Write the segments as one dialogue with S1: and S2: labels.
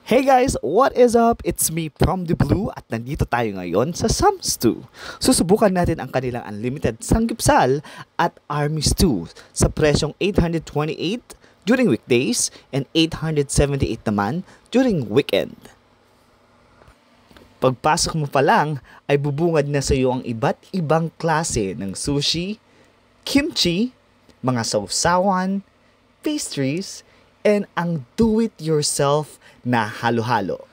S1: Hey guys, what is up? It's me from the Blue at nandito tayo ngayon sa Sam's 2. Susubukan natin ang kanilang unlimited sanggipsal at Army Stew sa presyong 828 during weekdays and 878 naman during weekend. Pagpasok mo pa lang ay bubungad na sa iyo ang iba't ibang klase ng sushi, kimchi, mga sausawan, pastries, and ang do-it-yourself na halo-halo.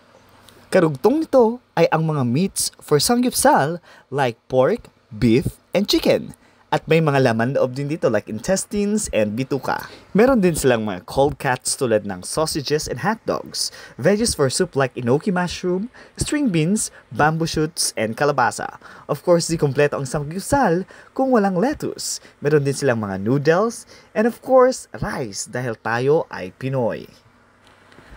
S1: Karugtong nito ay ang mga meats for sanggipsal like pork, beef, and chicken. At may mga laman loob din dito like intestines and bituka. Meron din silang mga cold cuts tulad ng sausages and hot dogs, veggies for soup like enoki mushroom, string beans, bamboo shoots, and kalabasa. Of course, di kompleto ang sanggipsal kung walang lettuce. Meron din silang mga noodles, and of course, rice dahil tayo ay Pinoy.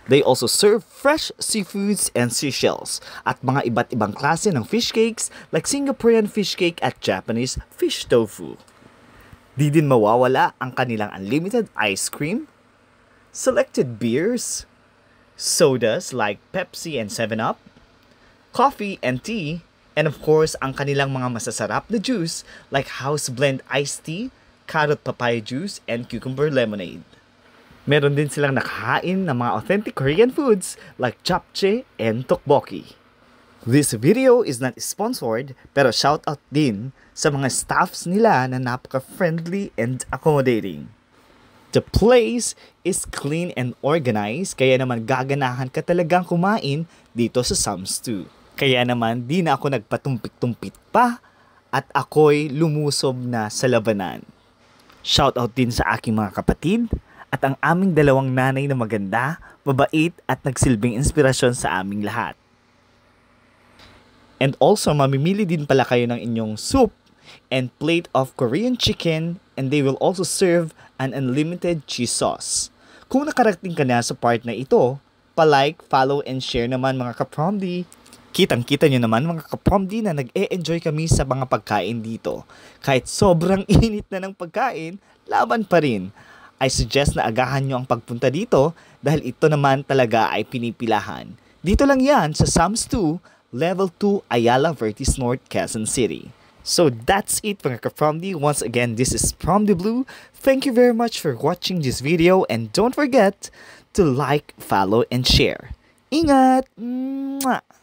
S1: They also serve fresh seafoods and seashells at mga iba't ibang klase ng fish cakes like Singaporean fish cake at Japanese fish tofu. Di din mawawala ang kanilang unlimited ice cream, selected beers, sodas like Pepsi and 7-Up, coffee and tea, and of course ang kanilang mga masasarap na juice like house blend iced tea, carrot papaya juice, and cucumber lemonade. Meron din silang nakahain ng mga authentic Korean foods like japchae and tteokbokki. This video is not sponsored pero shoutout din sa mga staffs nila na napaka-friendly and accommodating. The place is clean and organized kaya naman gaganahan ka talagang kumain dito sa Sam's 2. Kaya naman di na ako nagpatumpik-tumpit pa at ako'y lumusob na sa labanan. Shoutout din sa aking mga kapatid at ang aming dalawang nanay na maganda, mabait at nagsilbing inspirasyon sa aming lahat. And also, mamimili din pala kayo ng inyong soup and plate of Korean chicken and they will also serve an unlimited cheese sauce. Kung nakarating ka na sa part na ito, pa-like, follow, and share naman mga kapromdi. Kitang-kita nyo naman mga kapromdi na nag-e-enjoy kami sa mga pagkain dito. Kahit sobrang init na ng pagkain, laban pa rin. I suggest na agahan nyo ang pagpunta dito dahil ito naman talaga ay pinipilahan. Dito lang yan sa Sam's 2, Level 2, Ayala Vertis North, Quezon City. So that's it mga ka-Promdi. Once again, this is Promdi Blue. Thank you very much for watching this video and don't forget to like, follow, and share. Ingat! Mwah!